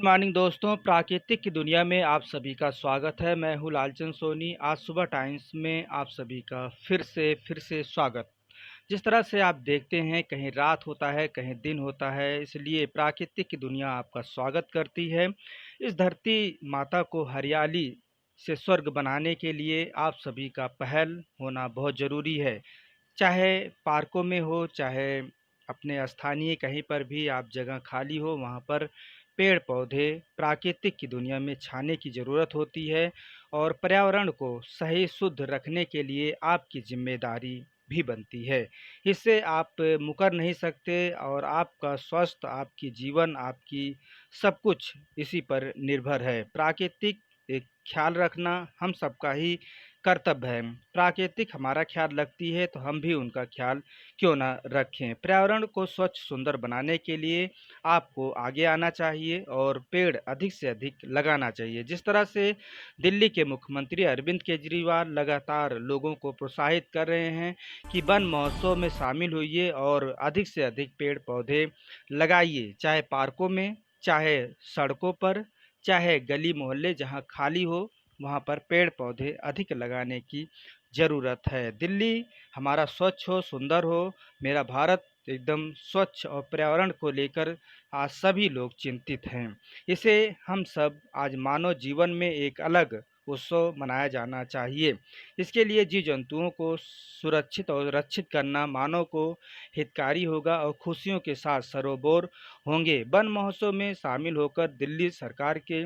Morning दोस्तों, प्राकृतिक की दुनिया में आप सभी का स्वागत है। मैं हूँ लालचंद सोनी। आज सुबह टाइम्स में आप सभी का फिर से स्वागत। जिस तरह से आप देखते हैं, कहीं रात होता है, कहीं दिन होता है, इसलिए प्राकृतिक की दुनिया आपका स्वागत करती है। इस धरती माता को हरियाली से स्वर्ग बनाने के लिए आप सभी का पहल होना बहुत ज़रूरी है। चाहे पार्कों में हो, चाहे अपने स्थानीय कहीं पर भी आप जगह खाली हो, वहाँ पर पेड़ पौधे प्राकृतिक की दुनिया में छाने की ज़रूरत होती है। और पर्यावरण को सही शुद्ध रखने के लिए आपकी जिम्मेदारी भी बनती है। इससे आप मुकर नहीं सकते और आपका स्वास्थ्य, आपकी जीवन, आपकी सब कुछ इसी पर निर्भर है। प्राकृतिक एक ख्याल रखना हम सबका ही कर्तव्य है। प्राकृतिक हमारा ख्याल रखती है तो हम भी उनका ख्याल क्यों ना रखें। पर्यावरण को स्वच्छ सुंदर बनाने के लिए आपको आगे आना चाहिए और पेड़ अधिक से अधिक लगाना चाहिए। जिस तरह से दिल्ली के मुख्यमंत्री अरविंद केजरीवाल लगातार लोगों को प्रोत्साहित कर रहे हैं कि वन महोत्सव में शामिल होइए और अधिक से अधिक पेड़ पौधे लगाइए, चाहे पार्कों में, चाहे सड़कों पर, चाहे गली मोहल्ले जहाँ खाली हो, वहाँ पर पेड़ पौधे अधिक लगाने की ज़रूरत है। दिल्ली हमारा स्वच्छ हो, सुंदर हो, मेरा भारत एकदम स्वच्छ और पर्यावरण को लेकर आज सभी लोग चिंतित हैं। इसे हम सब आज मानव जीवन में एक अलग उत्सव मनाया जाना चाहिए। इसके लिए जीव जंतुओं को सुरक्षित और रक्षित करना मानव को हितकारी होगा और खुशियों के साथ सरोबोर होंगे। वन महोत्सव में शामिल होकर दिल्ली सरकार के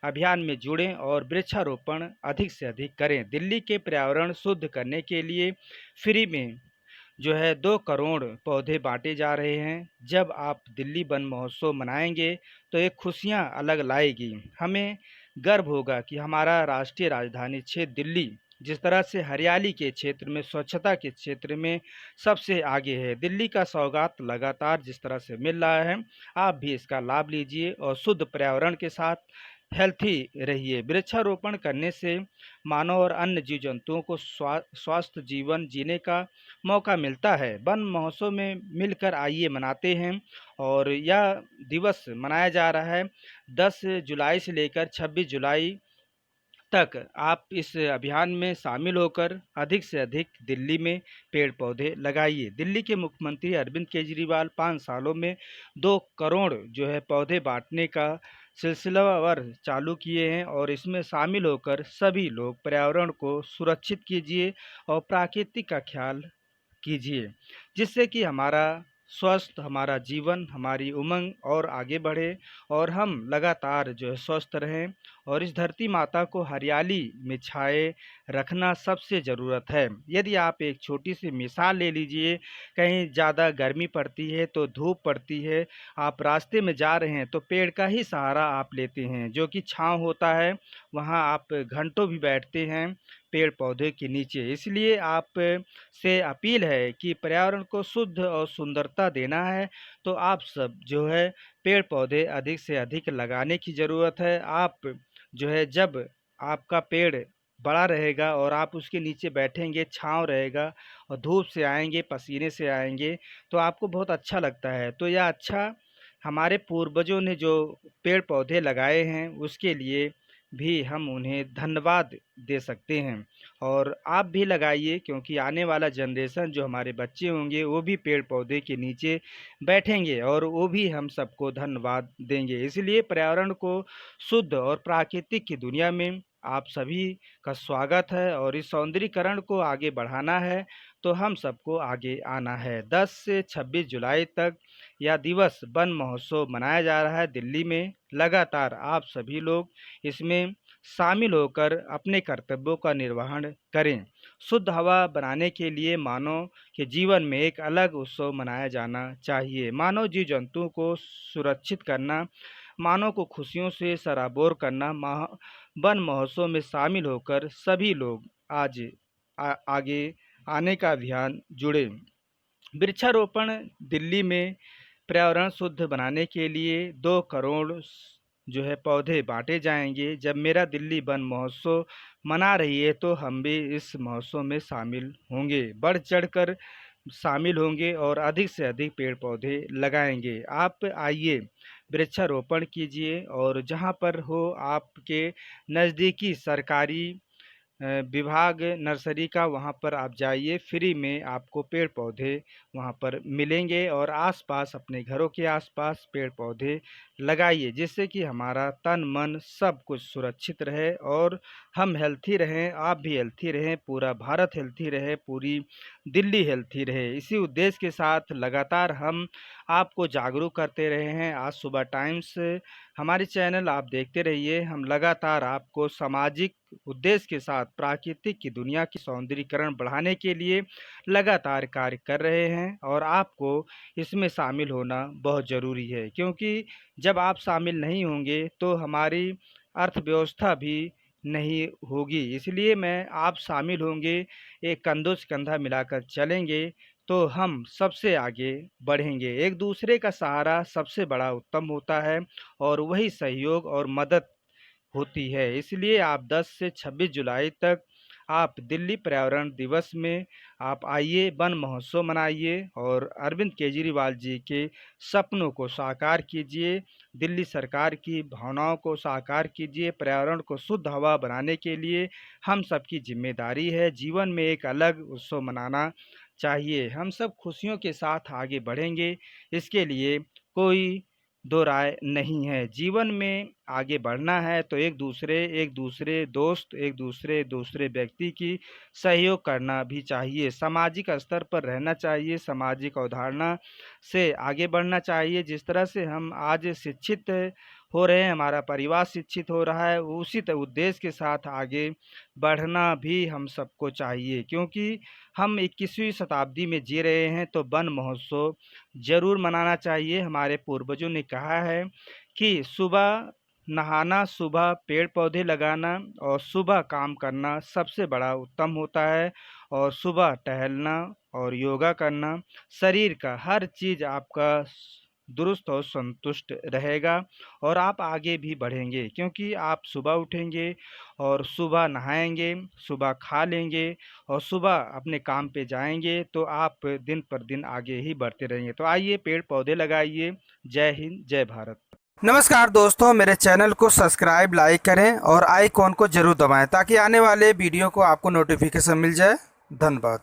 अभियान में जुड़ें और वृक्षारोपण अधिक से अधिक करें। दिल्ली के पर्यावरण शुद्ध करने के लिए फ्री में 2 करोड़ पौधे बांटे जा रहे हैं। जब आप दिल्ली वन महोत्सव मनाएंगे तो ये खुशियाँ अलग लाएगी। हमें गर्व होगा कि हमारा राष्ट्रीय राजधानी क्षेत्र दिल्ली जिस तरह से हरियाली के क्षेत्र में, स्वच्छता के क्षेत्र में सबसे आगे है। दिल्ली का सौगात लगातार जिस तरह से मिल रहा है, आप भी इसका लाभ लीजिए और शुद्ध पर्यावरण के साथ हेल्थी रहिए। वृक्षारोपण करने से मानव और अन्य जीव जंतुओं को स्वस्थ जीवन जीने का मौका मिलता है। वन महोत्सव में मिलकर आइए मनाते हैं। और यह दिवस मनाया जा रहा है 10 जुलाई से लेकर 26 जुलाई तक। आप इस अभियान में शामिल होकर अधिक से अधिक दिल्ली में पेड़ पौधे लगाइए। दिल्ली के मुख्यमंत्री अरविंद केजरीवाल 5 सालों में 2 करोड़ पौधे बांटने का सिलसिलावार चालू किए हैं और इसमें शामिल होकर सभी लोग पर्यावरण को सुरक्षित कीजिए और प्राकृतिक का ख्याल कीजिए, जिससे कि हमारा स्वस्थ, हमारा जीवन, हमारी उमंग और आगे बढ़े और हम लगातार स्वस्थ रहें। और इस धरती माता को हरियाली में छाए रखना सबसे ज़रूरत है। यदि आप एक छोटी सी मिसाल ले लीजिए, कहीं ज़्यादा गर्मी पड़ती है तो धूप पड़ती है, आप रास्ते में जा रहे हैं तो पेड़ का ही सहारा आप लेते हैं, जो कि छाँव होता है। वहाँ आप घंटों भी बैठते हैं पेड़ पौधे के नीचे। इसलिए आप से अपील है कि पर्यावरण को शुद्ध और सुंदरता देना है तो आप सब पेड़ पौधे अधिक से अधिक लगाने की ज़रूरत है। आप जब आपका पेड़ बड़ा रहेगा और आप उसके नीचे बैठेंगे, छाँव रहेगा और धूप से आएंगे, पसीने से आएंगे, तो आपको बहुत अच्छा लगता है। तो यह अच्छा हमारे पूर्वजों ने जो पेड़ पौधे लगाए हैं उसके लिए भी हम उन्हें धन्यवाद दे सकते हैं। और आप भी लगाइए, क्योंकि आने वाला जनरेशन जो हमारे बच्चे होंगे वो भी पेड़ पौधे के नीचे बैठेंगे और वो भी हम सबको धन्यवाद देंगे। इसलिए पर्यावरण को शुद्ध और प्राकृतिक की दुनिया में आप सभी का स्वागत है और इस सौंदर्यीकरण को आगे बढ़ाना है तो हम सबको आगे आना है। 10 से 26 जुलाई तक यह दिवस वन महोत्सव मनाया जा रहा है दिल्ली में। लगातार आप सभी लोग इसमें शामिल होकर अपने कर्तव्यों का निर्वहन करें। शुद्ध हवा बनाने के लिए मानव के जीवन में एक अलग उत्सव मनाया जाना चाहिए। मानव जीव जंतुओं को सुरक्षित करना, मानव को खुशियों से सराबोर करना, वन महोत्सव में शामिल होकर सभी लोग आज आगे आने का अभियान जुड़े। वृक्षारोपण दिल्ली में पर्यावरण शुद्ध बनाने के लिए 2 करोड़ पौधे बांटे जाएंगे। जब मेरा दिल्ली वन महोत्सव मना रही है तो हम भी इस महोत्सव में शामिल होंगे, बढ़ चढ़कर शामिल होंगे और अधिक से अधिक पेड़ पौधे लगाएंगे। आप आइए, वृक्षारोपण कीजिए और जहाँ पर हो आपके नज़दीकी सरकारी विभाग नर्सरी का, वहाँ पर आप जाइए, फ्री में आपको पेड़ पौधे वहाँ पर मिलेंगे और आसपास अपने घरों के आसपास पेड़ पौधे लगाइए, जिससे कि हमारा तन मन सब कुछ सुरक्षित रहे और हम हेल्थी रहें, आप भी हेल्थी रहें, पूरा भारत हेल्थी रहे, पूरी दिल्ली हेल्थी रहे। इसी उद्देश्य के साथ लगातार हम आपको जागरूक करते रहे हैं। आज सुबह टाइम्स हमारे चैनल आप देखते रहिए। हम लगातार आपको सामाजिक उद्देश्य के साथ प्राकृतिक की दुनिया की सौंदर्यीकरण बढ़ाने के लिए लगातार कार्य कर रहे हैं और आपको इसमें शामिल होना बहुत ज़रूरी है, क्योंकि जब आप शामिल नहीं होंगे तो हमारी अर्थव्यवस्था भी नहीं होगी। इसलिए मैं आप शामिल होंगे, एक कंधों से कंधा मिलाकर चलेंगे तो हम सबसे आगे बढ़ेंगे। एक दूसरे का सहारा सबसे बड़ा उत्तम होता है और वही सहयोग और मदद होती है। इसलिए आप 10 से 26 जुलाई तक आप दिल्ली पर्यावरण दिवस में आप आइए, वन महोत्सव मनाइए और अरविंद केजरीवाल जी के सपनों को साकार कीजिए, दिल्ली सरकार की भावनाओं को साकार कीजिए। पर्यावरण को शुद्ध हवा बनाने के लिए हम सबकी जिम्मेदारी है। जीवन में एक अलग उत्सव मनाना चाहिए। हम सब खुशियों के साथ आगे बढ़ेंगे, इसके लिए कोई दो राय नहीं है। जीवन में आगे बढ़ना है तो एक दूसरे दोस्त, दूसरे व्यक्ति की सहयोग करना भी चाहिए। सामाजिक स्तर पर रहना चाहिए, सामाजिक अवधारणा से आगे बढ़ना चाहिए। जिस तरह से हम आज शिक्षित हो रहे हैं, हमारा परिवार शिक्षित हो रहा है, उसी उद्देश्य के साथ आगे बढ़ना भी हम सबको चाहिए, क्योंकि हम 21वीं शताब्दी में जी रहे हैं तो वन महोत्सव ज़रूर मनाना चाहिए। हमारे पूर्वजों ने कहा है कि सुबह नहाना, सुबह पेड़ पौधे लगाना और सुबह काम करना सबसे बड़ा उत्तम होता है और सुबह टहलना और योगा करना, शरीर का हर चीज़ आपका दुरुस्त और संतुष्ट रहेगा और आप आगे भी बढ़ेंगे, क्योंकि आप सुबह उठेंगे और सुबह नहाएंगे, सुबह खा लेंगे और सुबह अपने काम पे जाएंगे तो आप दिन पर दिन आगे ही बढ़ते रहेंगे। तो आइए पेड़ पौधे लगाइए। जय हिंद, जय भारत। नमस्कार दोस्तों, मेरे चैनल को सब्सक्राइब, लाइक करें और आइकॉन को जरूर दबाएं ताकि आने वाले वीडियो को आपको नोटिफिकेशन मिल जाए। धन्यवाद।